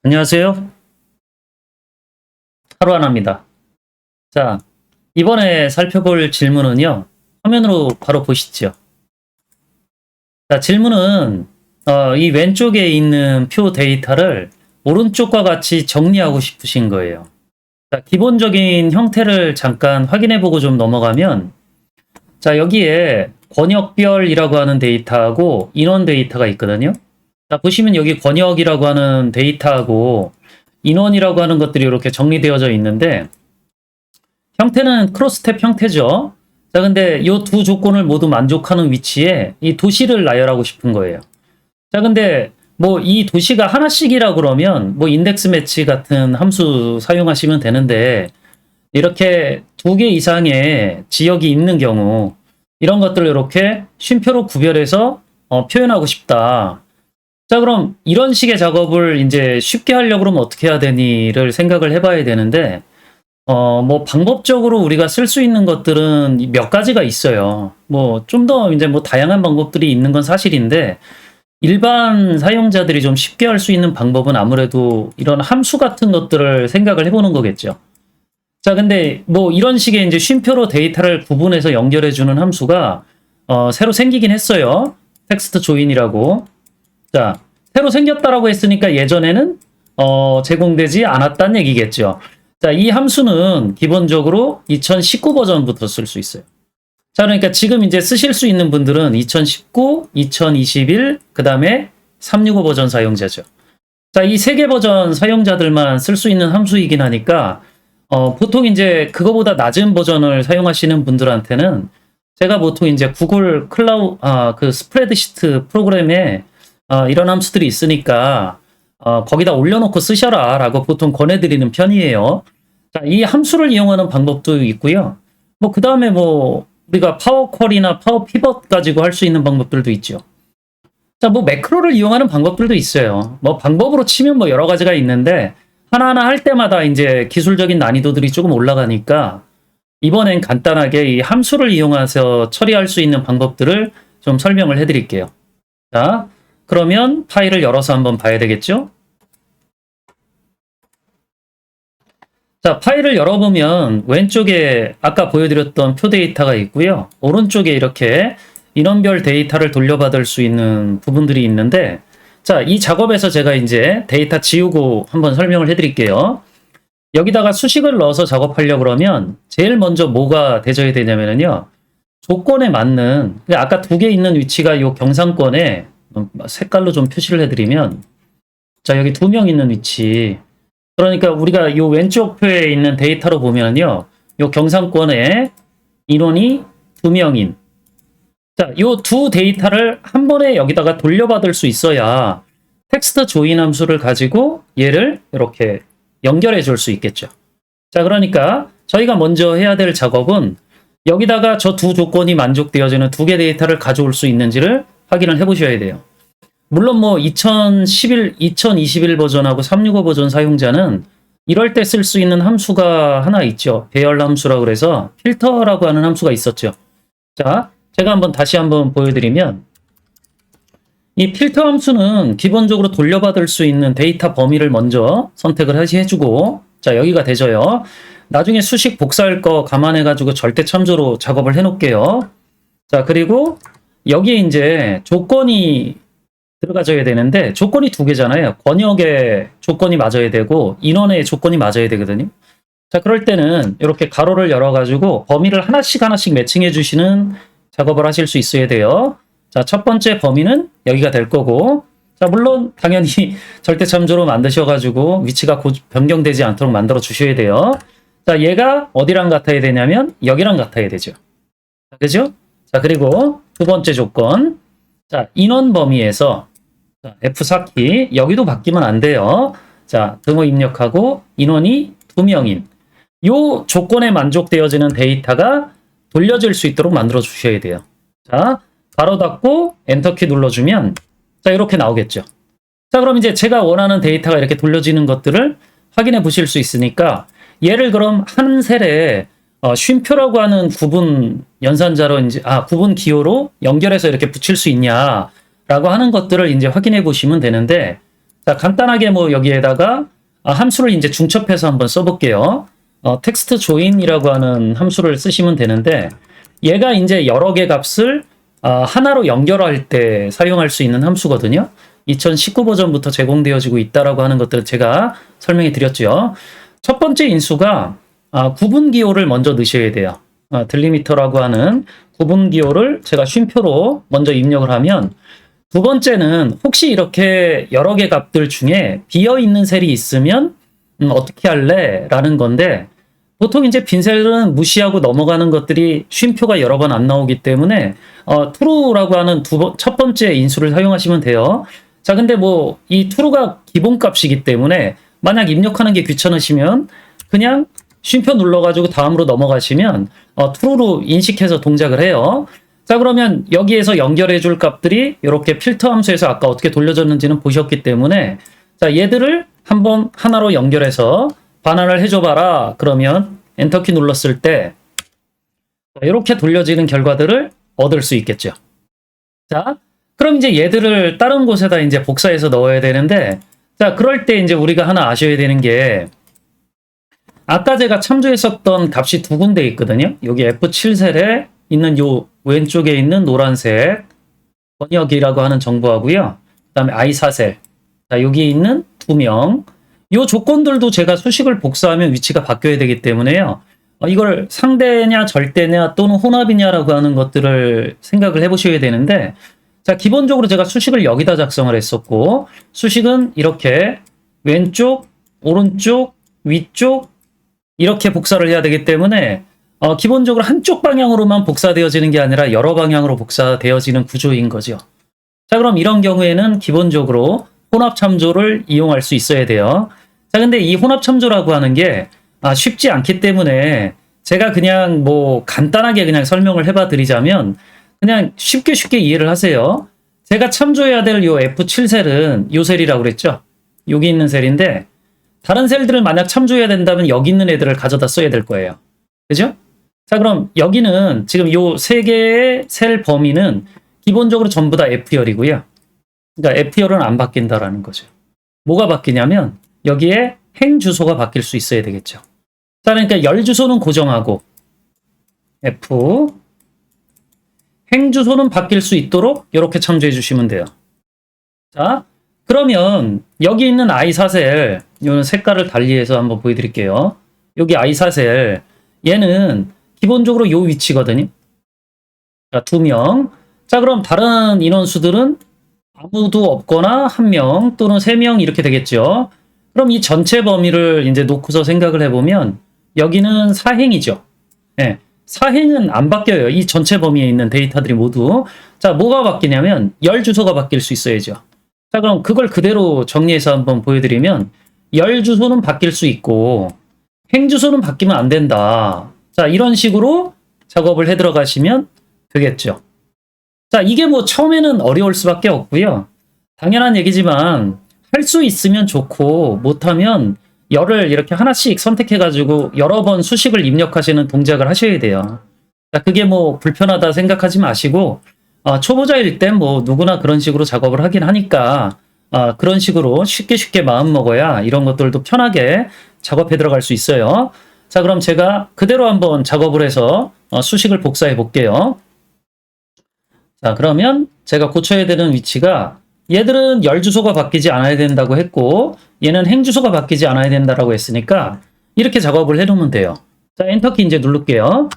안녕하세요. 하루하나입니다. 자, 이번에 살펴볼 질문은요. 화면으로 바로 보시죠. 자, 질문은 이 왼쪽에 있는 표 데이터를 오른쪽과 같이 정리하고 싶으신 거예요. 자, 기본적인 형태를 잠깐 확인해보고 좀 넘어가면, 자, 여기에 권역별이라고 하는 데이터하고 인원 데이터가 있거든요. 자, 보시면 여기 권역이라고 하는 데이터하고 인원이라고 하는 것들이 이렇게 정리되어져 있는데, 형태는 크로스탭 형태죠. 자, 근데 이 두 조건을 모두 만족하는 위치에 이 도시를 나열하고 싶은 거예요. 자, 근데 뭐 이 도시가 하나씩이라 그러면 뭐 인덱스 매치 같은 함수 사용하시면 되는데, 이렇게 두 개 이상의 지역이 있는 경우 이런 것들을 이렇게 쉼표로 구별해서 표현하고 싶다. 자, 그럼 이런 식의 작업을 이제 쉽게 하려고 그러면 어떻게 해야 되니를 생각을 해봐야 되는데, 뭐 방법적으로 우리가 쓸 수 있는 것들은 몇 가지가 있어요. 뭐 좀 더 이제 뭐 다양한 방법들이 있는 건 사실인데, 일반 사용자들이 좀 쉽게 할 수 있는 방법은 아무래도 이런 함수 같은 것들을 생각을 해보는 거겠죠. 자, 근데 뭐 이런 식의 이제 쉼표로 데이터를 구분해서 연결해주는 함수가 새로 생기긴 했어요. 텍스트 조인이라고. 자, 새로 생겼다라고 했으니까 예전에는 제공되지 않았다는 얘기겠죠. 자, 이 함수는 기본적으로 2019 버전부터 쓸 수 있어요. 자, 그러니까 지금 이제 쓰실 수 있는 분들은 2019, 2021, 그 다음에 365 버전 사용자죠. 자, 이 세 개 버전 사용자들만 쓸 수 있는 함수이긴 하니까, 보통 이제 그거보다 낮은 버전을 사용하시는 분들한테는 제가 보통 이제 구글 그 스프레드시트 프로그램에 이런 함수들이 있으니까 거기다 올려놓고 쓰셔라 라고 보통 권해드리는 편이에요. 자, 이 함수를 이용하는 방법도 있고요. 뭐 그 다음에 뭐 우리가 파워 쿼리나 파워 피벗 가지고 할 수 있는 방법들도 있죠. 자, 뭐 매크로를 이용하는 방법들도 있어요. 뭐 방법으로 치면 뭐 여러 가지가 있는데, 하나하나 할 때마다 이제 기술적인 난이도들이 조금 올라가니까 이번엔 간단하게 이 함수를 이용해서 처리할 수 있는 방법들을 좀 설명을 해드릴게요. 자, 그러면 파일을 열어서 한번 봐야 되겠죠? 자, 파일을 열어보면 왼쪽에 아까 보여드렸던 표 데이터가 있고요. 오른쪽에 이렇게 인원별 데이터를 돌려받을 수 있는 부분들이 있는데, 자, 이 작업에서 제가 이제 데이터 지우고 한번 설명을 해드릴게요. 여기다가 수식을 넣어서 작업하려고 그러면 제일 먼저 뭐가 되져야 되냐면요. 조건에 맞는, 아까 두 개 있는 위치가 이 경상권에 색깔로 좀 표시를 해드리면, 자, 여기 2명 있는 위치. 그러니까 우리가 이 왼쪽 표에 있는 데이터로 보면요. 이 경상권에 인원이 2명인. 자, 이 두 데이터를 한 번에 여기다가 돌려받을 수 있어야 텍스트 조인 함수를 가지고 얘를 이렇게 연결해 줄 수 있겠죠. 자, 그러니까 저희가 먼저 해야 될 작업은 여기다가 저 두 조건이 만족되어지는 두 개 데이터를 가져올 수 있는지를 확인을 해 보셔야 돼요. 물론 뭐 2021 버전하고 365 버전 사용자는 이럴 때 쓸 수 있는 함수가 하나 있죠. 배열 함수라고 그래서 필터라고 하는 함수가 있었죠. 자, 제가 다시 한번 보여드리면, 이 필터 함수는 기본적으로 돌려받을 수 있는 데이터 범위를 먼저 선택을 해주고, 자, 여기가 되져요. 나중에 수식 복사할 거 감안해가지고 절대 참조로 작업을 해놓을게요. 자, 그리고 여기에 이제 조건이 들어가줘야 되는데, 조건이 두 개잖아요. 권역의 조건이 맞아야 되고 인원의 조건이 맞아야 되거든요. 자, 그럴 때는 이렇게 가로를 열어가지고 범위를 하나씩 매칭해 주시는 작업을 하실 수 있어야 돼요. 자, 첫 번째 범위는 여기가 될 거고, 자, 물론 당연히 절대 참조로 만드셔가지고 위치가 변경되지 않도록 만들어 주셔야 돼요. 자, 얘가 어디랑 같아야 되냐면 여기랑 같아야 되죠. 그죠? 자, 그리고 두 번째 조건. 자, 인원 범위에서 F4키, 여기도 바뀌면 안 돼요. 자, 등호 입력하고 인원이 2명인 요 조건에 만족되어지는 데이터가 돌려질 수 있도록 만들어 주셔야 돼요. 자, 가로 닫고 엔터키 눌러주면 자, 이렇게 나오겠죠. 자, 그럼 이제 제가 원하는 데이터가 이렇게 돌려지는 것들을 확인해 보실 수 있으니까, 얘를 그럼 한 셀에 쉼표라고 하는 구분 연산자로 구분 기호로 연결해서 이렇게 붙일 수 있냐라고 하는 것들을 이제 확인해 보시면 되는데, 자, 간단하게 뭐 여기에다가 함수를 이제 중첩해서 한번 써볼게요. 텍스트 조인이라고 하는 함수를 쓰시면 되는데, 얘가 이제 여러 개 값을 하나로 연결할 때 사용할 수 있는 함수거든요. 2019 버전부터 제공되어지고 있다라고 하는 것들을 제가 설명해 드렸죠. 첫 번째 인수가 구분 기호를 먼저 넣으셔야 돼요. 딜리미터라고 하는 구분 기호를 제가 쉼표로 먼저 입력을 하면, 두 번째는 혹시 이렇게 여러 개 값들 중에 비어있는 셀이 있으면 어떻게 할래? 라는 건데, 보통 이제 빈 셀은 무시하고 넘어가는 것들이 쉼표가 여러 번 안 나오기 때문에 true라고 하는 첫 번째 인수를 사용하시면 돼요. 자, 근데 뭐 이 true가 기본값이기 때문에 만약 입력하는 게 귀찮으시면 그냥 쉼표 눌러가지고 다음으로 넘어가시면 true로 인식해서 동작을 해요. 자, 그러면 여기에서 연결해 줄 값들이 이렇게 필터 함수에서 아까 어떻게 돌려졌는지는 보셨기 때문에, 자, 얘들을 한번 하나로 연결해서 반환을 해줘봐라. 그러면 엔터키 눌렀을 때 이렇게 돌려지는 결과들을 얻을 수 있겠죠. 자, 그럼 이제 얘들을 다른 곳에다 이제 복사해서 넣어야 되는데, 자, 그럴 때 이제 우리가 하나 아셔야 되는 게, 아까 제가 참조했었던 값이 두 군데 있거든요. 여기 F7셀에 있는 요 왼쪽에 있는 노란색 번역이라고 하는 정보하고요. 그 다음에 I4셀. 자, 여기 있는 2명. 요 조건들도 제가 수식을 복사하면 위치가 바뀌어야 되기 때문에요. 이걸 상대냐 절대냐 또는 혼합이냐라고 하는 것들을 생각을 해보셔야 되는데, 자, 기본적으로 제가 수식을 여기다 작성을 했었고, 수식은 이렇게 왼쪽, 오른쪽, 위쪽 이렇게 복사를 해야 되기 때문에 기본적으로 한쪽 방향으로만 복사되어지는 게 아니라 여러 방향으로 복사되어지는 구조인 거죠. 자, 그럼 이런 경우에는 기본적으로 혼합 참조를 이용할 수 있어야 돼요. 자, 근데 이 혼합 참조라고 하는 게 쉽지 않기 때문에 제가 그냥 뭐 간단하게 그냥 설명을 해봐 드리자면, 그냥 쉽게 이해를 하세요. 제가 참조해야 될 요 F7셀은 요 셀이라고 그랬죠. 여기 있는 셀인데, 다른 셀들을 만약 참조해야 된다면 여기 있는 애들을 가져다 써야 될 거예요. 그죠? 자, 그럼 여기는 지금 요 세 개의 셀 범위는 기본적으로 전부 다 F열이고요. 그러니까 F열은 안 바뀐다라는 거죠. 뭐가 바뀌냐면 여기에 행 주소가 바뀔 수 있어야 되겠죠. 자, 그러니까 열 주소는 고정하고 F 행 주소는 바뀔 수 있도록 이렇게 참조해 주시면 돼요. 자, 그러면 여기 있는 I4셀, 이거는 색깔을 달리해서 한번 보여드릴게요. 여기 I4셀, 얘는 기본적으로 요 위치거든요. 자, 2명. 자, 그럼 다른 인원수들은 아무도 없거나 1명 또는 3명 이렇게 되겠죠. 그럼 이 전체 범위를 이제 놓고서 생각을 해보면 여기는 4행이죠. 네, 4행은 안 바뀌어요. 이 전체 범위에 있는 데이터들이 모두. 자, 뭐가 바뀌냐면 열 주소가 바뀔 수 있어야죠. 자, 그럼 그걸 그대로 정리해서 한번 보여드리면, 열 주소는 바뀔 수 있고 행 주소는 바뀌면 안 된다. 자, 이런 식으로 작업을 해 들어가시면 되겠죠. 자, 이게 뭐 처음에는 어려울 수밖에 없고요. 당연한 얘기지만 할 수 있으면 좋고 못하면 열을 이렇게 하나씩 선택해가지고 여러 번 수식을 입력하시는 동작을 하셔야 돼요. 자, 그게 뭐 불편하다 생각하지 마시고, 초보자일 땐 뭐 누구나 그런 식으로 작업을 하긴 하니까 그런 식으로 쉽게 마음 먹어야 이런 것들도 편하게 작업해 들어갈 수 있어요. 자, 그럼 제가 그대로 한번 작업을 해서 수식을 복사해 볼게요. 자, 그러면 제가 고쳐야 되는 위치가, 얘들은 열 주소가 바뀌지 않아야 된다고 했고 얘는 행 주소가 바뀌지 않아야 된다라고 했으니까 이렇게 작업을 해 놓으면 돼요. 자, 엔터키 이제 누를게요.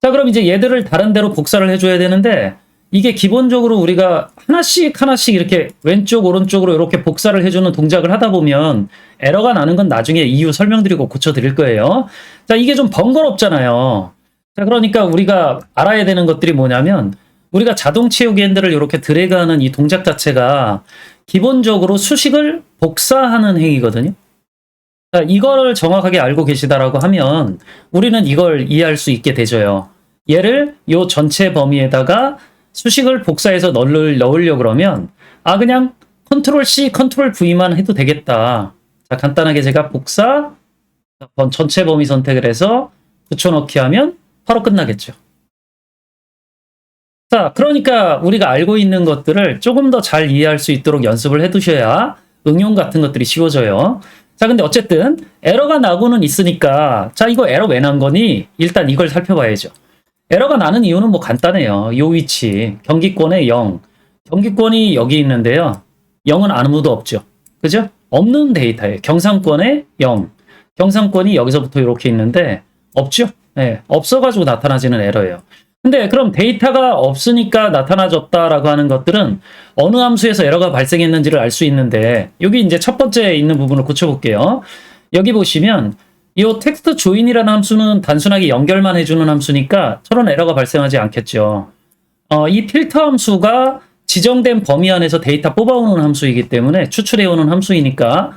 자, 그럼 이제 얘들을 다른 데로 복사를 해줘야 되는데, 이게 기본적으로 우리가 하나씩 이렇게 왼쪽 오른쪽으로 이렇게 복사를 해주는 동작을 하다 보면 에러가 나는 건 나중에 이유 설명드리고 고쳐드릴 거예요. 자, 이게 좀 번거롭잖아요. 자, 그러니까 우리가 알아야 되는 것들이 뭐냐면, 우리가 자동 채우기 핸들을 이렇게 드래그하는 이 동작 자체가 기본적으로 수식을 복사하는 행위거든요. 자, 이거를 정확하게 알고 계시다라고 하면 우리는 이걸 이해할 수 있게 되죠. 얘를 요 전체 범위에다가 수식을 복사해서 넣으려고 그러면 그냥 컨트롤 C, 컨트롤 V만 해도 되겠다. 자, 간단하게 제가 복사 전체 범위 선택을 해서 붙여넣기 하면 바로 끝나겠죠. 자, 그러니까 우리가 알고 있는 것들을 조금 더 잘 이해할 수 있도록 연습을 해 두셔야 응용 같은 것들이 쉬워져요. 자, 근데 어쨌든 에러가 나고는 있으니까 자, 이거 에러 왜 난 거니? 일단 이걸 살펴봐야죠. 에러가 나는 이유는 뭐 간단해요. 요 위치 경기권에 0. 경기권이 여기 있는데요. 0은 아무도 없죠. 그죠? 없는 데이터예요. 경상권에 0. 경상권이 여기서부터 이렇게 있는데 없죠? 네, 없어가지고 나타나지는 에러예요. 근데 그럼 데이터가 없으니까 나타나졌다라고 하는 것들은 어느 함수에서 에러가 발생했는지를 알 수 있는데 여기 이제 첫 번째 있는 부분을 고쳐볼게요. 여기 보시면 이 텍스트 조인이라는 함수는 단순하게 연결만 해주는 함수니까 저런 에러가 발생하지 않겠죠. 이 필터 함수가 지정된 범위 안에서 데이터 뽑아오는 함수이기 때문에 추출해오는 함수이니까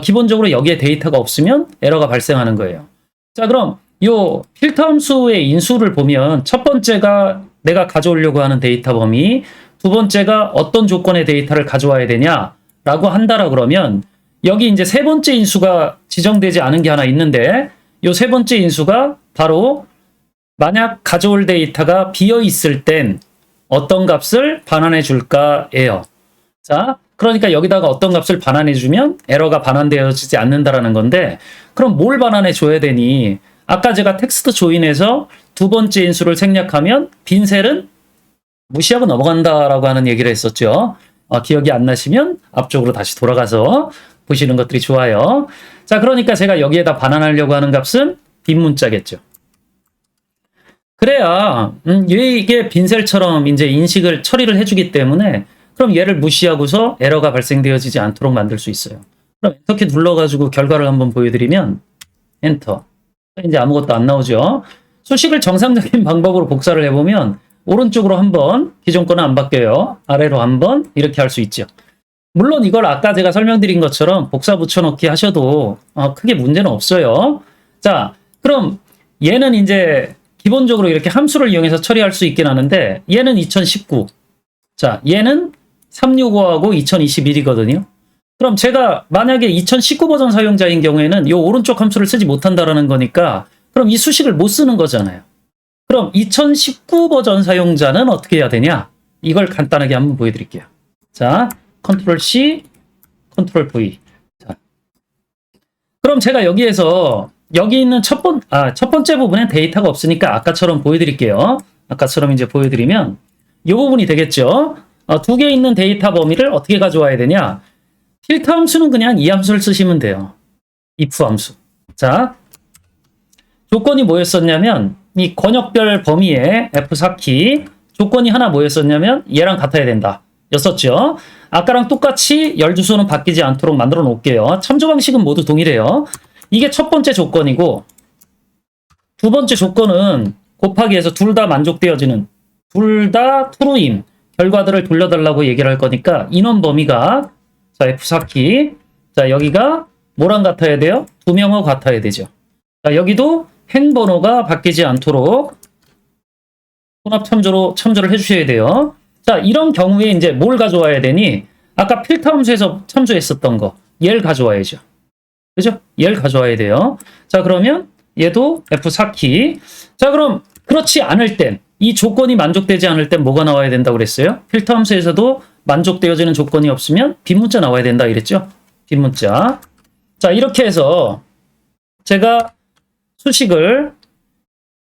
기본적으로 여기에 데이터가 없으면 에러가 발생하는 거예요. 자, 그럼 요 필터 함수의 인수를 보면 첫 번째가 내가 가져오려고 하는 데이터 범위, 두 번째가 어떤 조건의 데이터를 가져와야 되냐라고 한다라 그러면 여기 이제 세 번째 인수가 지정되지 않은 게 하나 있는데 요 세 번째 인수가 바로 만약 가져올 데이터가 비어 있을 땐 어떤 값을 반환해 줄까예요. 자, 그러니까 여기다가 어떤 값을 반환해 주면 에러가 반환되어지지 않는다라는 건데 그럼 뭘 반환해 줘야 되니? 아까 제가 텍스트 조인에서 두 번째 인수를 생략하면 빈 셀은 무시하고 넘어간다라고 하는 얘기를 했었죠. 기억이 안 나시면 앞쪽으로 다시 돌아가서 보시는 것들이 좋아요. 자, 그러니까 제가 여기에다 반환하려고 하는 값은 빈 문자겠죠. 그래야 이게 빈셀처럼 이제 인식을 처리를 해주기 때문에 그럼 얘를 무시하고서 에러가 발생되어지지 않도록 만들 수 있어요. 그럼 엔터키 눌러가지고 결과를 한번 보여드리면 엔터. 이제 아무것도 안 나오죠. 수식을 정상적인 방법으로 복사를 해보면 오른쪽으로 한번 기존 거는 안 바뀌어요. 아래로 한번 이렇게 할 수 있죠. 물론 이걸 아까 제가 설명드린 것처럼 복사 붙여넣기 하셔도 크게 문제는 없어요. 자, 그럼 얘는 이제 기본적으로 이렇게 함수를 이용해서 처리할 수 있긴 하는데 얘는 2019. 자, 얘는 365하고 2021이거든요. 그럼 제가 만약에 2019 버전 사용자인 경우에는 이 오른쪽 함수를 쓰지 못한다라는 거니까 그럼 이 수식을 못 쓰는 거잖아요. 그럼 2019 버전 사용자는 어떻게 해야 되냐? 이걸 간단하게 한번 보여드릴게요. 자, 컨트롤 C, 컨트롤 V. 자, 그럼 제가 여기에서 여기 있는 첫 번째 부분엔 데이터가 없으니까 아까처럼 보여드릴게요. 아까처럼 이제 보여드리면 이 부분이 되겠죠. 두 개 있는 데이터 범위를 어떻게 가져와야 되냐? 필터 함수는 그냥 이 함수를 쓰시면 돼요. if 함수. 자, 조건이 뭐였었냐면 이 권역별 범위에 F4키 조건이 하나 뭐였었냐면 얘랑 같아야 된다. 였었죠. 아까랑 똑같이 열 주소는 바뀌지 않도록 만들어 놓을게요. 참조 방식은 모두 동일해요. 이게 첫 번째 조건이고 두 번째 조건은 곱하기해서 둘 다 만족되어지는 둘 다 true인 결과들을 돌려달라고 얘기를 할 거니까 인원 범위가 자 F4키 자 여기가 뭐랑 같아야 돼요? 두 명하고 같아야 되죠. 자 여기도 행번호가 바뀌지 않도록 혼합 참조를 해주셔야 돼요. 자 이런 경우에 이제 뭘 가져와야 되니? 아까 필터 함수에서 참조했었던 거 얘를 가져와야죠. 그죠? 얘를 가져와야 돼요. 자 그러면 얘도 F4키 자 그럼 그렇지 않을 땐 이 조건이 만족되지 않을 땐 뭐가 나와야 된다고 그랬어요? 필터 함수에서도 만족되어지는 조건이 없으면 빈 문자 나와야 된다 이랬죠? 빈 문자. 자 이렇게 해서 제가 수식을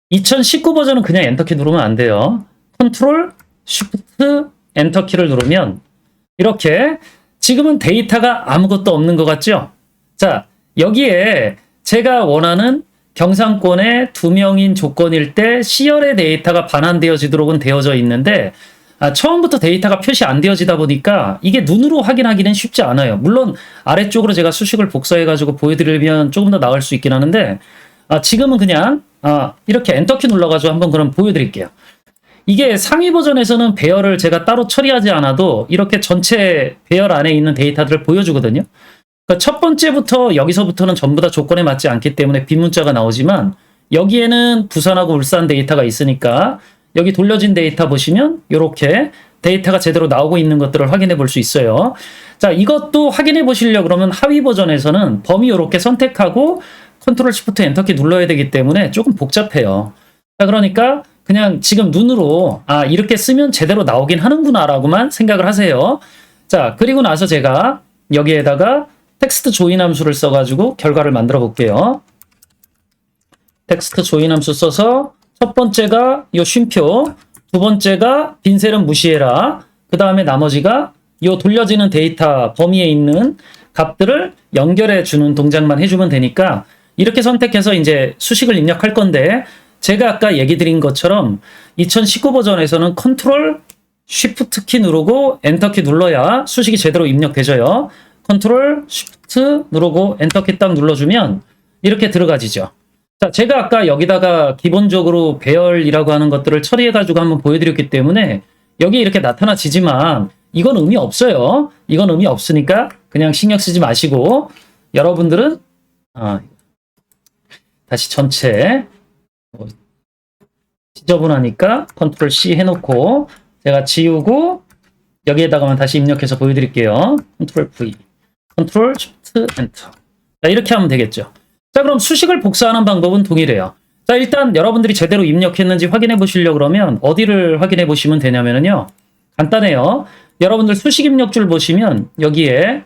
2019 버전은 그냥 엔터키 누르면 안 돼요. 컨트롤 쉬프트 엔터키를 누르면 이렇게 지금은 데이터가 아무것도 없는 것 같죠? 자 여기에 제가 원하는 경상권의 2명인 조건일 때 C열의 데이터가 반환되어지도록은 되어져 있는데 처음부터 데이터가 표시 안 되어지다 보니까 이게 눈으로 확인하기는 쉽지 않아요. 물론 아래쪽으로 제가 수식을 복사해가지고 보여드리면 조금 더 나을 수 있긴 하는데 지금은 그냥 이렇게 엔터키 눌러가지고 한번 그럼 보여드릴게요. 이게 상위 버전에서는 배열을 제가 따로 처리하지 않아도 이렇게 전체 배열 안에 있는 데이터들을 보여주거든요. 그러니까 첫 번째부터 여기서부터는 전부 다 조건에 맞지 않기 때문에 빈 문자가 나오지만 여기에는 부산하고 울산 데이터가 있으니까 여기 돌려진 데이터 보시면 이렇게 데이터가 제대로 나오고 있는 것들을 확인해 볼 수 있어요. 자 이것도 확인해 보시려고 그러면 하위 버전에서는 범위 이렇게 선택하고 컨트롤 시프트 엔터키 눌러야 되기 때문에 조금 복잡해요. 자 그러니까 그냥 지금 눈으로 이렇게 쓰면 제대로 나오긴 하는구나 라고만 생각을 하세요. 자 그리고 나서 제가 여기에다가 텍스트 조인 함수를 써가지고 결과를 만들어 볼게요. 텍스트 조인 함수 써서 첫 번째가 요 쉼표, 두 번째가 빈 셀은 무시해라. 그 다음에 나머지가 요 돌려지는 데이터 범위에 있는 값들을 연결해 주는 동작만 해주면 되니까 이렇게 선택해서 이제 수식을 입력할 건데 제가 아까 얘기 드린 것처럼 2019 버전에서는 컨트롤 쉬프트 키 누르고 엔터 키 눌러야 수식이 제대로 입력되져요. 컨트롤 쉬프트 누르고 엔터 키 딱 눌러주면 이렇게 들어가지죠. 자, 제가 아까 여기다가 기본적으로 배열이라고 하는 것들을 처리해가지고 한번 보여드렸기 때문에 여기 이렇게 나타나지지만 이건 의미 없어요. 이건 의미 없으니까 그냥 신경 쓰지 마시고 여러분들은 다시 전체 지저분하니까 컨트롤 C 해놓고 제가 지우고 여기에다가만 다시 입력해서 보여드릴게요. 컨트롤 V, 컨트롤 쉬프트 엔터. 자, 이렇게 하면 되겠죠. 자, 그럼 수식을 복사하는 방법은 동일해요. 자, 일단 여러분들이 제대로 입력했는지 확인해 보시려고 그러면 어디를 확인해 보시면 되냐면요. 간단해요. 여러분들 수식 입력줄 보시면 여기에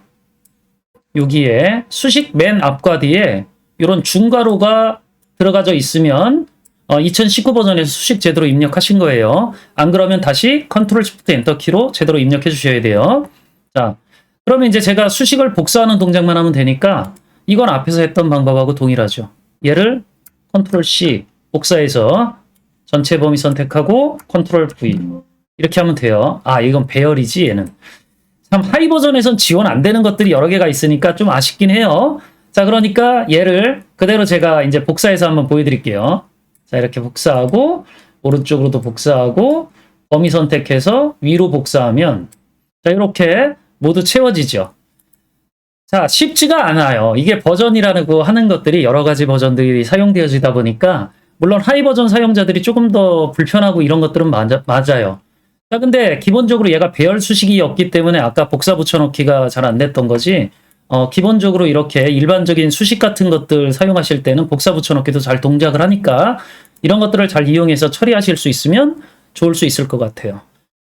수식 맨 앞과 뒤에 이런 중괄호가 들어가져 있으면 2019 버전에서 수식 제대로 입력하신 거예요. 안 그러면 다시 컨트롤 쉬프트 엔터 키로 제대로 입력해 주셔야 돼요. 자, 그러면 이제 제가 수식을 복사하는 동작만 하면 되니까 이건 앞에서 했던 방법하고 동일하죠. 얘를 컨트롤 C 복사해서 전체 범위 선택하고 컨트롤 V 이렇게 하면 돼요. 아, 이건 배열이지 얘는. 참 하이 버전에선 지원 안 되는 것들이 여러 개가 있으니까 좀 아쉽긴 해요. 자, 그러니까 얘를 그대로 제가 이제 복사해서 한번 보여드릴게요. 자, 이렇게 복사하고 오른쪽으로도 복사하고 범위 선택해서 위로 복사하면 자, 이렇게 모두 채워지죠. 자, 쉽지가 않아요. 이게 버전이라는 거 하는 것들이 여러 가지 버전들이 사용되어지다 보니까 물론 하이 버전 사용자들이 조금 더 불편하고 이런 것들은 맞아요. 자, 근데 기본적으로 얘가 배열 수식이었기 때문에 아까 복사 붙여넣기가 잘 안 됐던 거지. 기본적으로 이렇게 일반적인 수식 같은 것들 사용하실 때는 복사 붙여넣기도 잘 동작을 하니까 이런 것들을 잘 이용해서 처리하실 수 있으면 좋을 수 있을 것 같아요.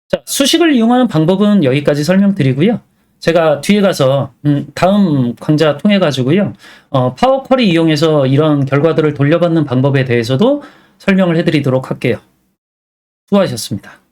자, 수식을 이용하는 방법은 여기까지 설명드리고요. 제가 뒤에 가서 다음 강좌 통해 가지고요. 파워 쿼리 이용해서 이런 결과들을 돌려받는 방법에 대해서도 설명을 해드리도록 할게요. 수고하셨습니다.